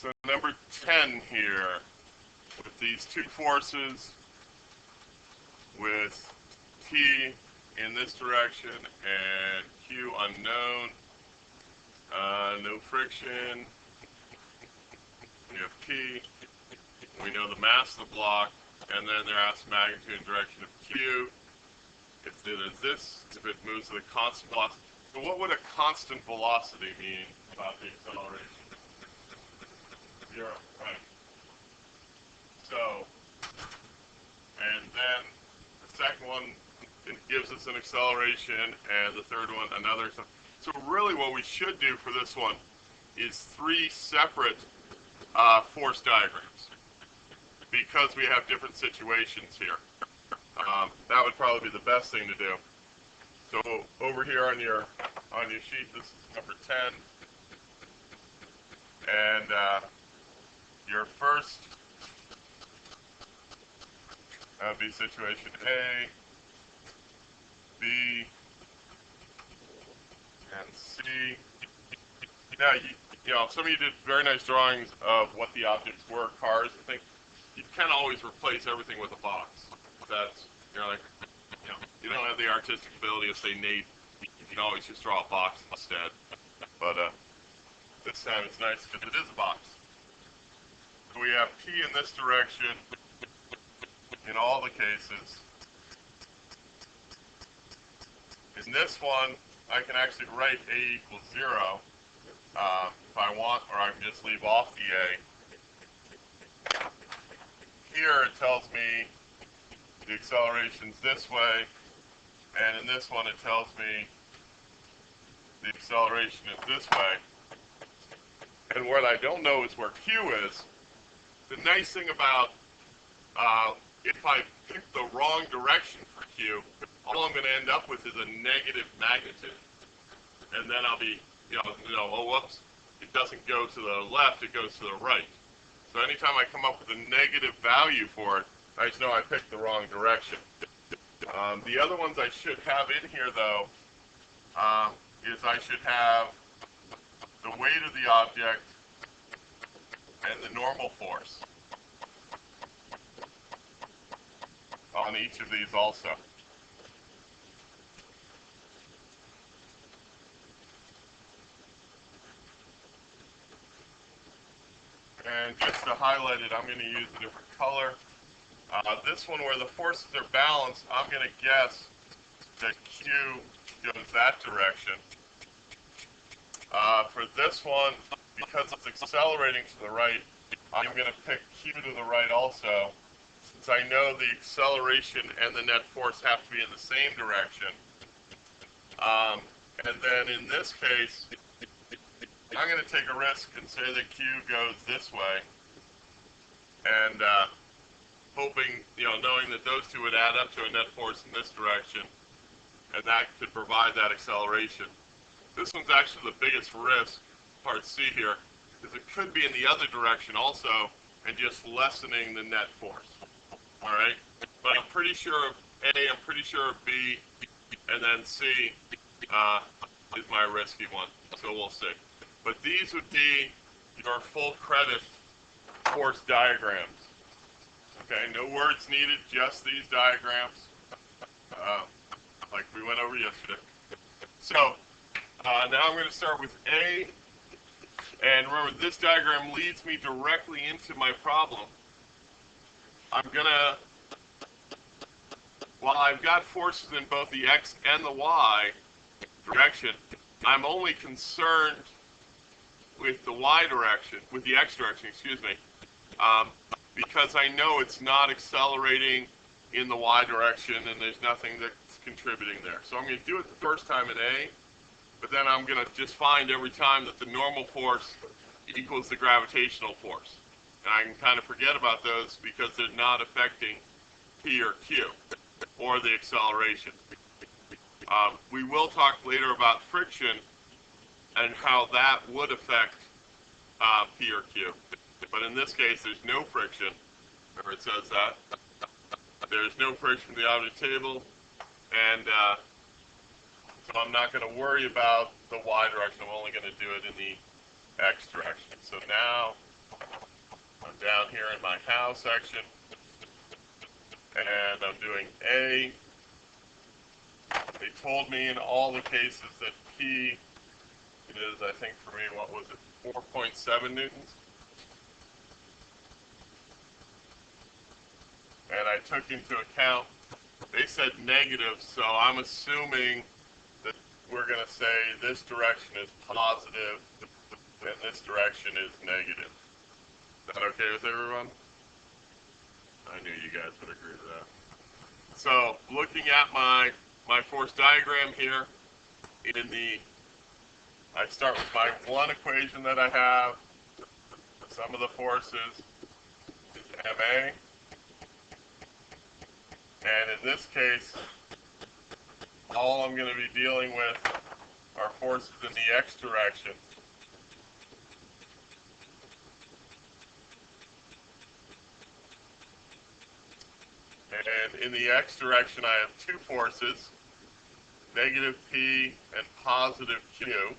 So number 10 here, with these two forces, with T in this direction and Q unknown, no friction, we have P, we know the mass of the block, and then they're asked magnitude and direction of Q. If it is this, if it moves at a constant velocity. So what would a constant velocity mean about the acceleration? 0, right? So, and then the second one, it gives us an acceleration, and the third one another. So really what we should do for this one is 3 separate force diagrams, because we have different situations here. That would probably be the best thing to do. So over here on your sheet, this is number 10, and your first would be situation A, B, and C. Now, you know, some of you did very nice drawings of what the objects were, cars. I think you can always replace everything with a box. That's, you're like, you know, you don't have the artistic ability of, say, Nate. You can always just draw a box instead. But this time it's nice because it is a box. So we have P in this direction in all the cases. In this one, I can actually write A equals 0 if I want, or I can just leave off the A. Here it tells me the acceleration's this way, and in this one it tells me the acceleration is this way. And what I don't know is where Q is. The nice thing about if I pick the wrong direction for Q, all I'm going to end up with is a negative magnitude. And then I'll be, oh, whoops, it doesn't go to the left, it goes to the right. So anytime I come up with a negative value for it, I just know I picked the wrong direction. The other ones I should have in here, though, is I should have the weight of the object and the normal force on each of these also. And just to highlight it, I'm going to use a different color. This one where the forces are balanced, I'm going to guess that Q goes that direction. For this one, because it's accelerating to the right, I'm going to pick Q to the right also, since I know the acceleration and the net force have to be in the same direction. And then in this case, I'm going to take a risk and say that Q goes this way, and hoping, knowing that those two would add up to a net force in this direction, and that could provide that acceleration. This one's actually the biggest risk, part C here, because it could be in the other direction also, and just lessening the net force. All right? But I'm pretty sure of A, I'm pretty sure of B, and then C is my risky one. So we'll see. But these would be your full credit force diagrams. Okay, no words needed, just these diagrams, like we went over yesterday. So now I'm going to start with A, and remember this diagram leads me directly into my problem. I'm going to, while I've got forces in both the X and the Y direction, I'm only concerned with the Y direction, with the X direction, excuse me, because I know it's not accelerating in the Y direction and there's nothing that's contributing there. So I'm going to do it the first time in A, but then I'm going to just find every time that the normal force equals the gravitational force. And I can kind of forget about those because they're not affecting P or Q or the acceleration. We will talk later about friction and how that would affect P or Q. But in this case, there's no friction, where it says that. There's no friction in the object table, and so I'm not going to worry about the Y direction. I'm only going to do it in the X direction. So now down here in my how section, and I'm doing A. They told me in all the cases that P is, I think for me, what was it, 4.7 newtons? And I took into account, they said negative, so I'm assuming that we're going to say this direction is positive and this direction is negative. Is that okay with everyone? I knew you guys would agree with that. So looking at my force diagram here, I start with my one equation that I have. The sum of the forces is MA. And in this case, all I'm going to be dealing with are forces in the x direction. And in the x direction, I have two forces, negative P and positive Q.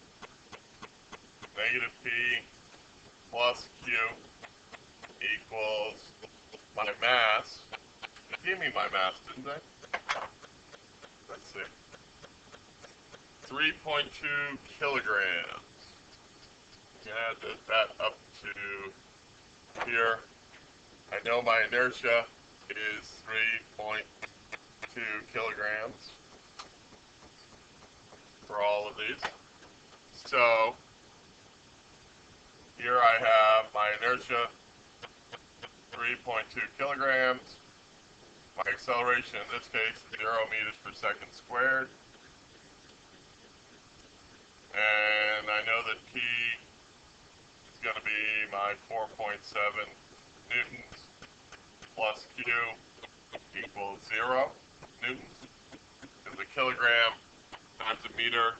Negative P plus Q equals my mass. They gave me my mass, didn't they? Let's see. 3.2 kilograms. Add that up to here. I know my inertia is 3.2 kilograms for all of these. So here I have my inertia, 3.2 kilograms. My acceleration in this case is 0 meters per second squared. And I know that P is going to be my 4.7 newtons plus Q equals 0 newtons. Because a kilogram times a meter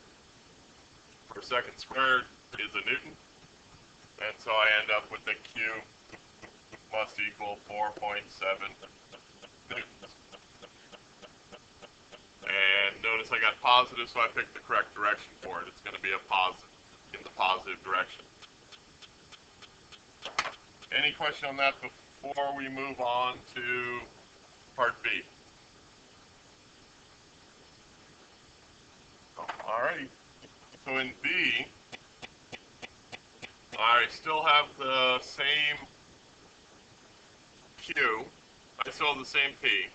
per second squared is a newton. And so I end up with the Q must equal 4.7 newtons. And notice I got positive, so I picked the correct direction for it. It's going to be a positive, in the positive direction. Any question on that before we move on to part B? Alrighty. So in B, I still have the same Q. I still have the same P.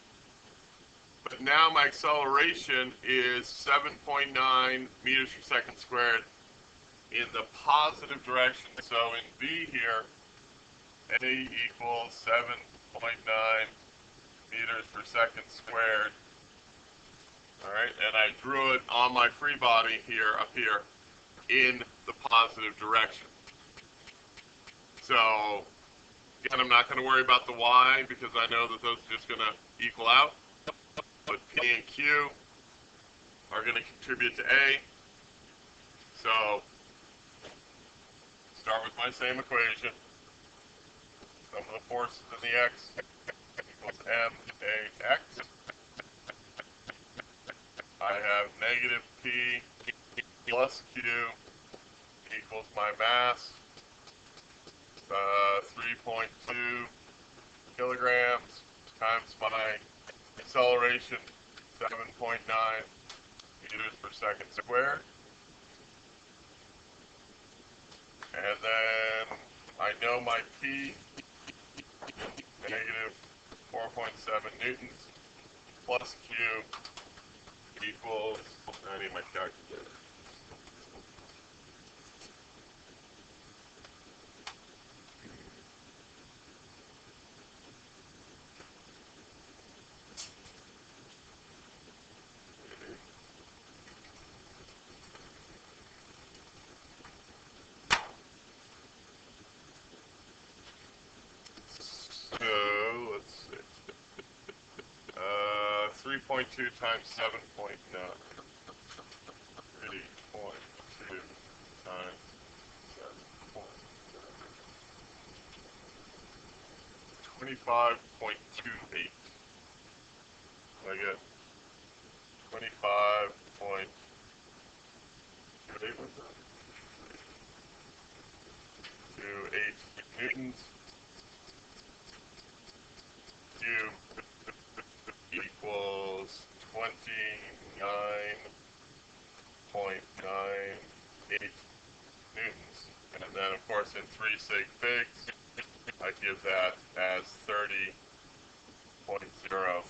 But now my acceleration is 7.9 meters per second squared in the positive direction. So in B here, A equals 7.9 meters per second squared. All right, and I drew it on my free body here, up here, in the positive direction. So, again, I'm not going to worry about the y because I know that those are just going to equal out. But P and Q are going to contribute to A. So, start with my same equation. Sum of the forces in the x equals MAX. I have negative P plus Q equals my mass, 3.2 kilograms times my acceleration, 7.9 meters per second squared. And then I know my P, negative 4.7 newtons, plus Q equals, I need my calculator. So, let's see. 3.2 times 7.9. 3.2 times 7.9. 25.28. I get 25.28 was that? 28 newtons. reverse in 3 sig figs. I give that as 30.0 newtons.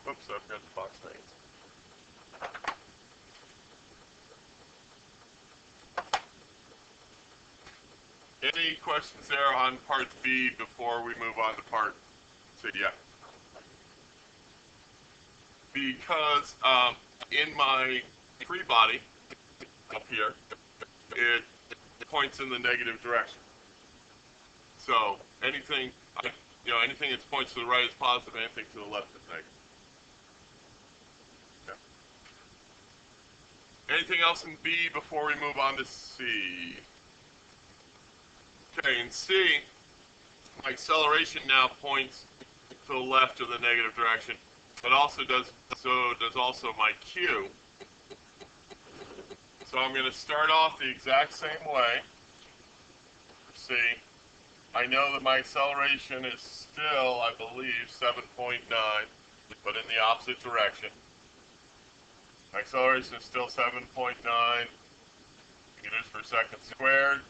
Oops, I've got the box names. Any questions there on part B before we move on to part C? Yeah. Because in my free body up here, it points in the negative direction. So anything, anything that points to the right is positive. Anything to the left is negative. Yeah. Anything else in B before we move on to C? Okay, in C, my acceleration now points to the left of the negative direction. But also does also my Q. So I'm going to start off the exact same way. See, I know that my acceleration is still, I believe, 7.9, but in the opposite direction. My acceleration is still 7.9 meters per second squared.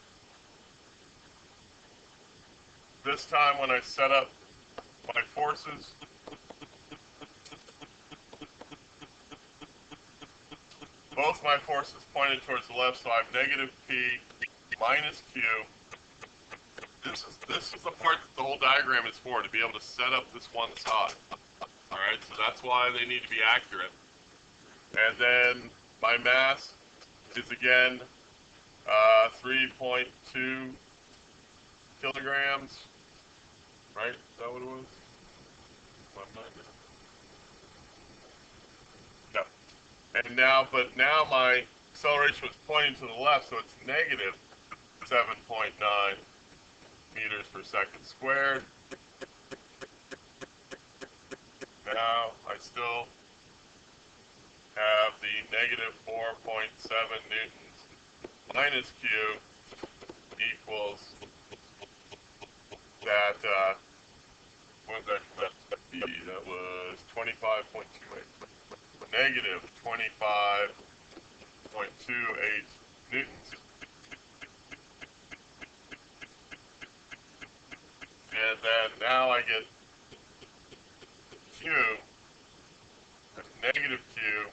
This time when I set up my forces, both my forces pointed towards the left, so I have negative P minus Q. This is the part that the whole diagram is for, to be able to set up this one side. All right, so that's why they need to be accurate. And then my mass is again 3.2 kilograms. Right? Is that what it was? Yeah. And now, but now my acceleration was pointing to the left, so it's negative 7.9 meters per second squared. Now I still have the negative 4.7 newtons minus Q equals that, what was that? That was 25.28. Negative 25.28 newtons. And then now I get Q, negative Q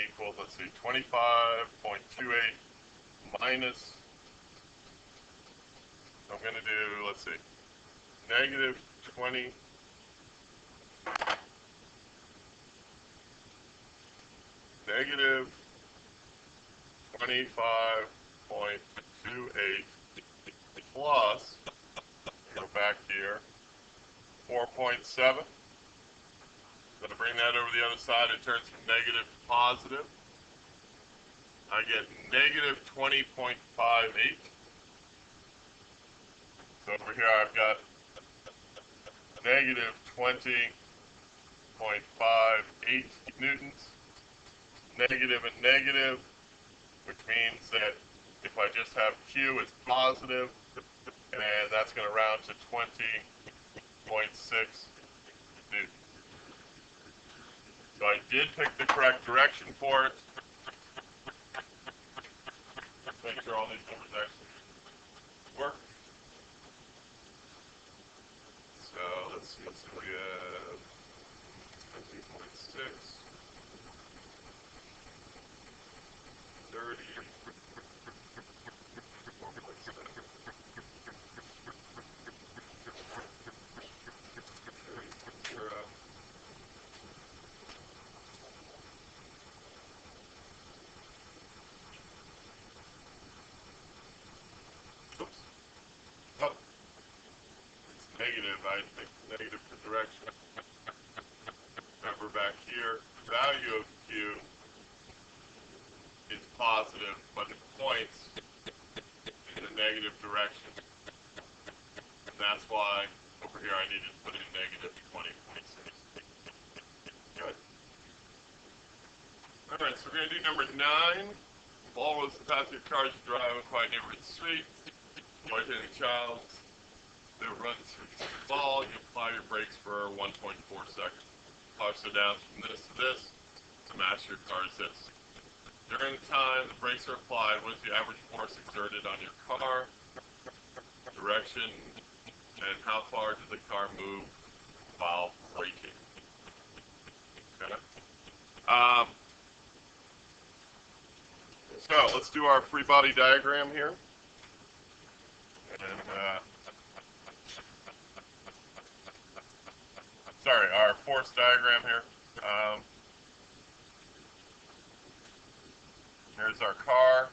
equals, let's see, 25.28 minus, I'm going to do, let's see, negative 20, negative 25.28 plus, go back here, 4.7. Going to bring that over the other side. It turns from negative to positive. I get negative 20.58. So over here I've got negative 20.58 newtons. Negative and negative, which means that if I just have Q, it's positive, and that's going to round to 20.6 newtons. So I did pick the correct direction for it. Make sure all these numbers actually work. So let's see, so we have 20.6, 30, 4.7. Oops. Oh, it's negative. I think negative for direction. Remember back here, the value of Q is positive, but it points in a negative direction. And that's why over here I needed to put in negative 20.6. Good. Alright, so we're going to do number 9. Ball was the path of your car as you drive on a quiet neighborhood street. Avoid hitting a child. They run through the ball. You apply your brakes for 1.4 seconds. So down from this to this. The mass of your car is this. During the time the brakes are applied, what is the average force exerted on your car? Direction, and how far did the car move while braking? Okay. So let's do our free body diagram here. And, sorry, our force diagram here. Here's our car.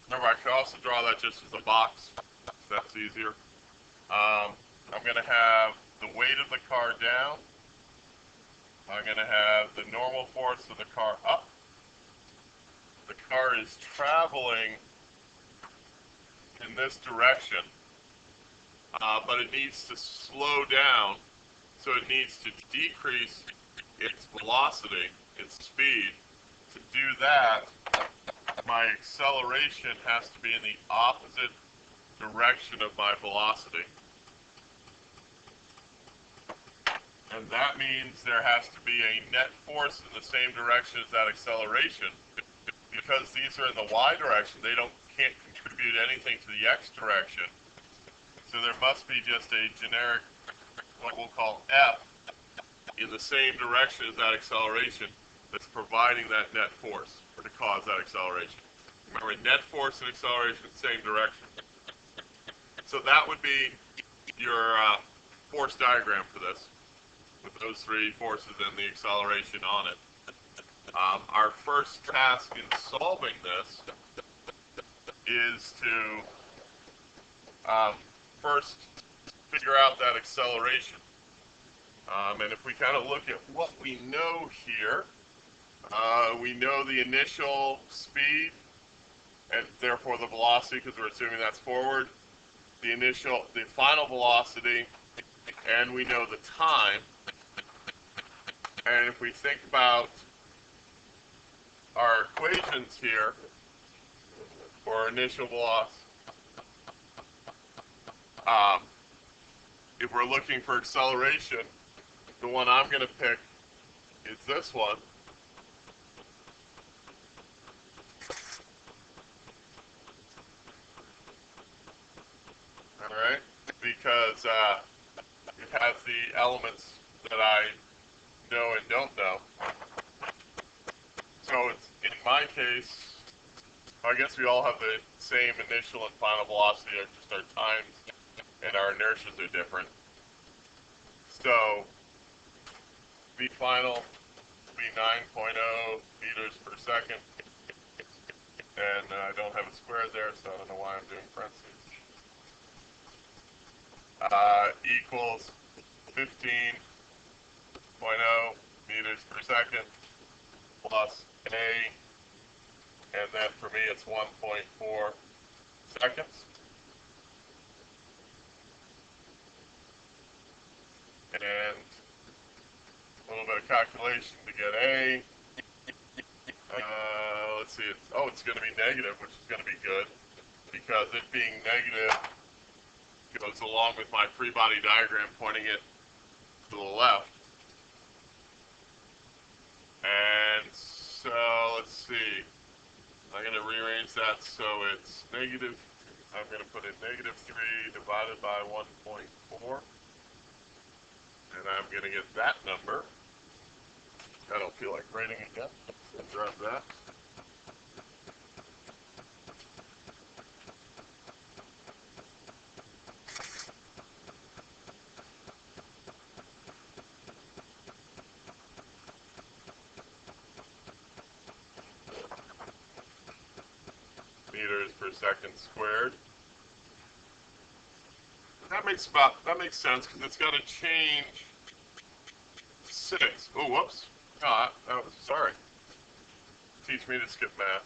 Remember, I could also draw that just as a box. That's easier. I'm going to have the weight of the car down. I'm going to have the normal force of the car up. The car is traveling in this direction, but it needs to slow down, so it needs to decrease its velocity, its speed. To do that, my acceleration has to be in the opposite direction of my velocity. And that means there has to be a net force in the same direction as that acceleration. Because these are in the y direction, they can't contribute anything to the x direction. So there must be just a generic, what we'll call F, in the same direction as that acceleration that's providing that net force, or to cause that acceleration. Remember, net force and acceleration in the same direction. So that would be your force diagram for this, with those three forces and the acceleration on it. Our first task in solving this is to first figure out that acceleration. And if we kind of look at what we know here, we know the initial speed and therefore the velocity, because we're assuming that's forward, the final velocity, and we know the time. And if we think about our equations here for initial velocity, if we're looking for acceleration, the one I'm going to pick is this one. All right, because it has the elements that I know and don't know. So it's, in my case, I guess we all have the same initial and final velocity, just our times and our inertias are different. So V final will be 9.0 meters per second. And I don't have a square there, so I don't know why I'm doing parentheses. Equals 15.0 meters per second plus A, and then for me it's 1.4 seconds. And a little bit of calculation to get A. Let's see, it's going to be negative, which is going to be good, because it being negative goes along with my free body diagram pointing it to the left. And so let's see, I'm going to rearrange that so it's negative, I'm going to put in negative 3 divided by 1.4, and I'm going to get that number. I don't feel like writing it yet, so drop that. Meters per second squared. That makes sense, because it's got to change 6. Oh, whoops. Oh, sorry. Teach me to skip math.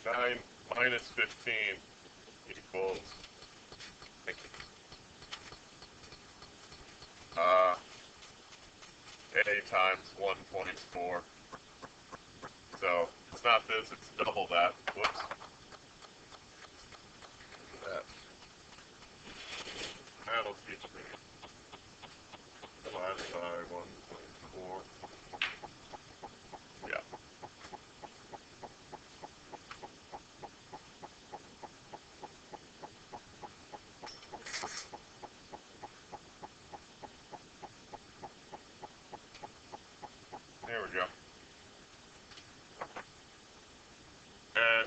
9 minus 15 equals A times 1.4. So it's not this, it's double that. Whoops. That'll teach me. Divided by 1.4. Yeah.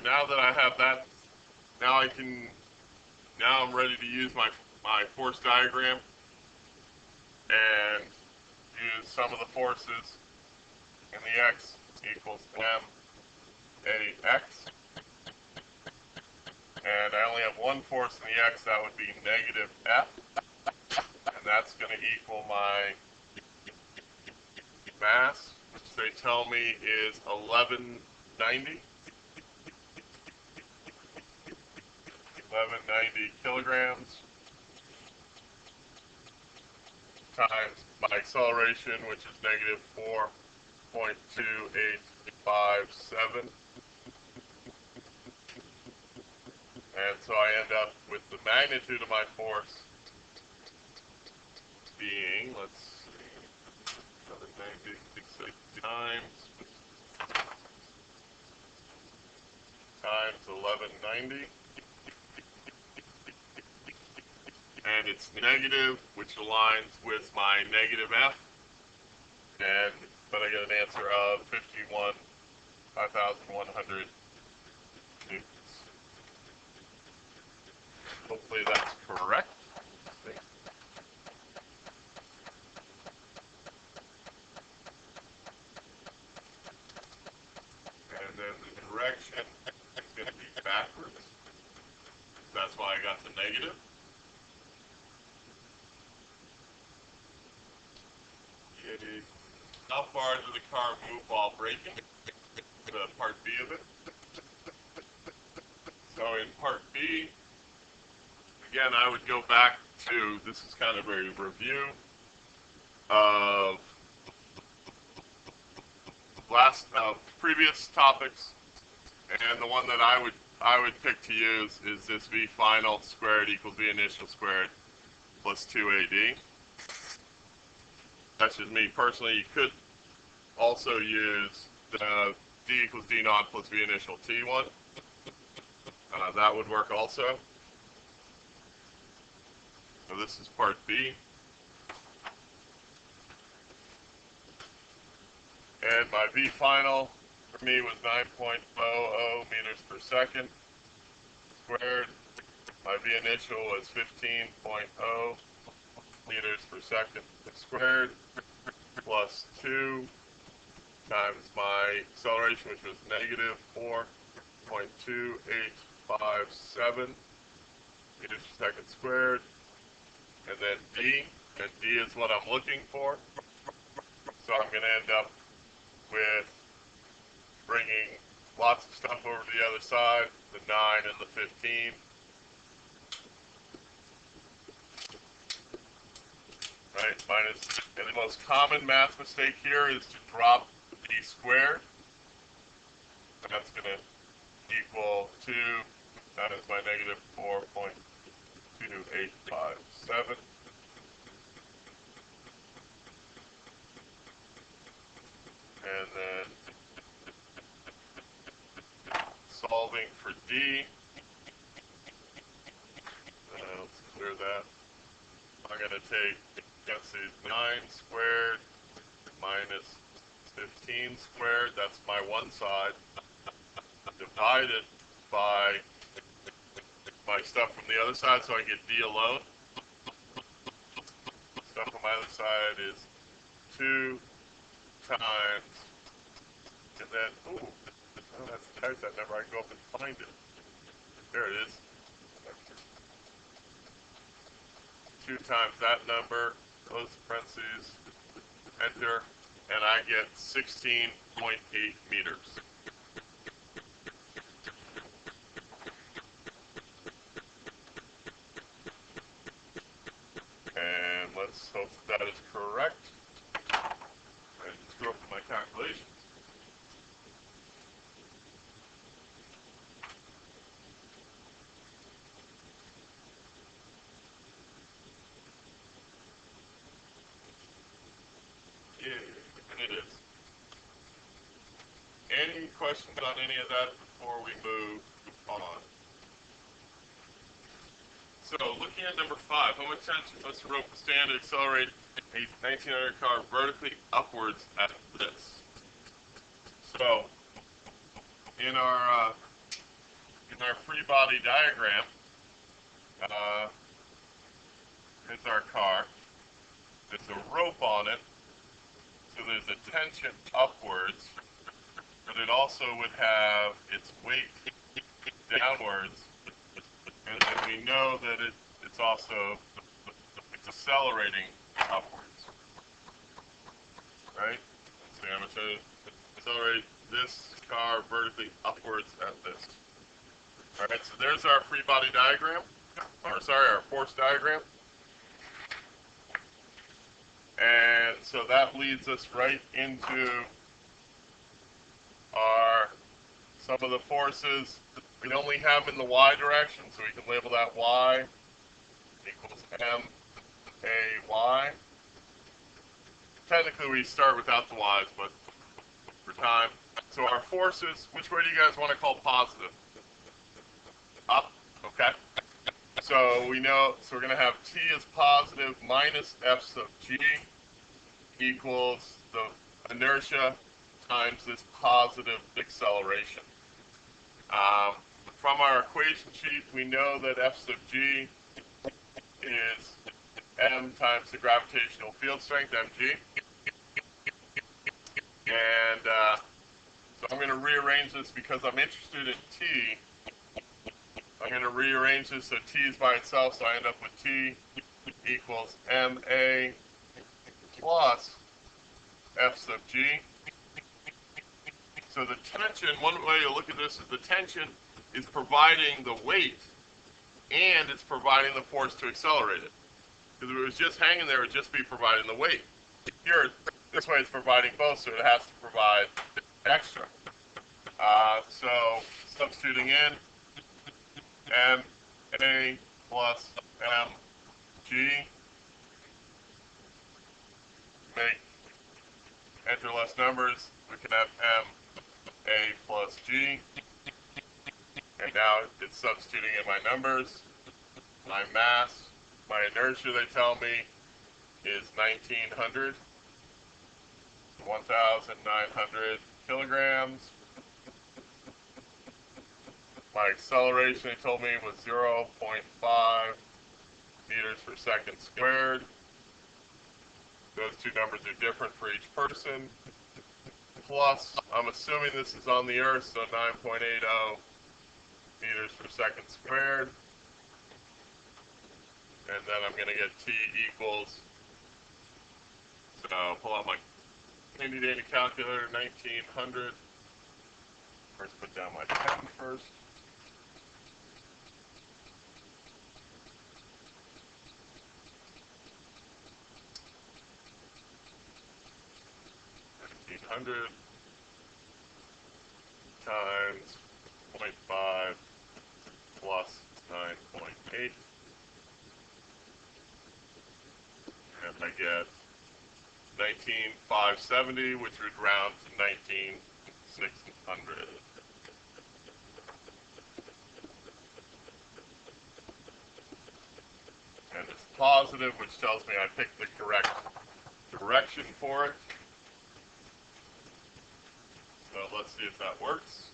Alright, now that I have that, now I'm ready to use my force diagram and use sum of the forces in the x equals ma(x), and I only have one force in the x, that would be negative F, and that's going to equal my mass, which they tell me is 1190 kilograms, times my acceleration, which is negative 4.2857. And so I end up with the magnitude of my force being, let's see, 796 times 1190. And it's negative, which aligns with my negative F. But I get an answer of 5,100 newtons. Hopefully that's correct. And then the direction is going to be backwards. That's why I got the negative. Okay. How far did the car move while braking? The part B of it. So in part B, again, I would go back to, this is kind of a review of previous topics, and the one that I would pick to use is this V final squared equals V initial squared plus 2AD. That's just me personally. You could also use the D equals D naught plus V initial T1. That would work also. So this is part B. And my V final for me was 9.00 meters per second squared. My V initial was 15.0 meters per second squared plus 2 times my acceleration, which was negative 4.2857 meters per second squared. And then D, and D is what I'm looking for. So I'm going to end up with bringing lots of stuff over to the other side, the 9 and the 15. Right, minus, and the most common math mistake here is to drop D squared. And that's going to equal 2 times my negative 4.2857. And then solving for D, let's clear that. I'm going to take, let's see, 9 squared minus 15 squared, that's my one side, divided by my stuff from the other side, so I get D alone. Stuff on my other side is 2 times, and then, ooh, oh, there's that number. I can go up and find it. There it is. 2 times that number, close the parentheses, enter, and I get 16.8 meters. And let's hope that is correct. I just screw up my calculations. Yeah, and it is. Any questions on any of that before we move on? So, looking at number 5, how much time must a rope stand to accelerate a 1900 car vertically upwards at this? So, in our free body diagram. Here's our car. There's a rope on it, so there's a tension upwards, but it also would have its weight downwards, and then we know that it's also accelerating upwards, right? So I'm going to accelerate this car vertically upwards at this. All right, so there's our free body diagram, or sorry, our force diagram. And so that leads us right into some of the forces we only have in the y direction, so we can label that y equals m-a-y. Technically we start without the y's, but for time. So our forces, which way do you guys want to call positive? Up, okay. So we know, so we're going to have t is positive minus f sub g equals the inertia times this positive acceleration. From our equation sheet, we know that f sub g is m times the gravitational field strength, mg. And so I'm going to rearrange this because I'm interested in t. I'm going to rearrange this so t is by itself, so I end up with t equals ma plus f sub g. So the tension, one way to look at this is the tension is providing the weight and it's providing the force to accelerate it. Because if it was just hanging there, it would just be providing the weight. Here, this way it's providing both, so it has to provide extra. So substituting in ma plus mg, enter less numbers, we can have ma plus g, and now it's substituting in my numbers. My mass, my inertia, they tell me, is 1,900 kilograms. My acceleration, they told me, was 0.5 meters per second squared. Those two numbers are different for each person. Plus, I'm assuming this is on the Earth, so 9.80 meters per second squared. And then I'm going to get t equals, so pull out my handy dandy calculator, 1,900. First put down my pen first. Hundred times 0.5 plus 9.8, and I get 19,570, which would round to 19,600. And it's positive, which tells me I picked the correct direction for it. So let's see if that works.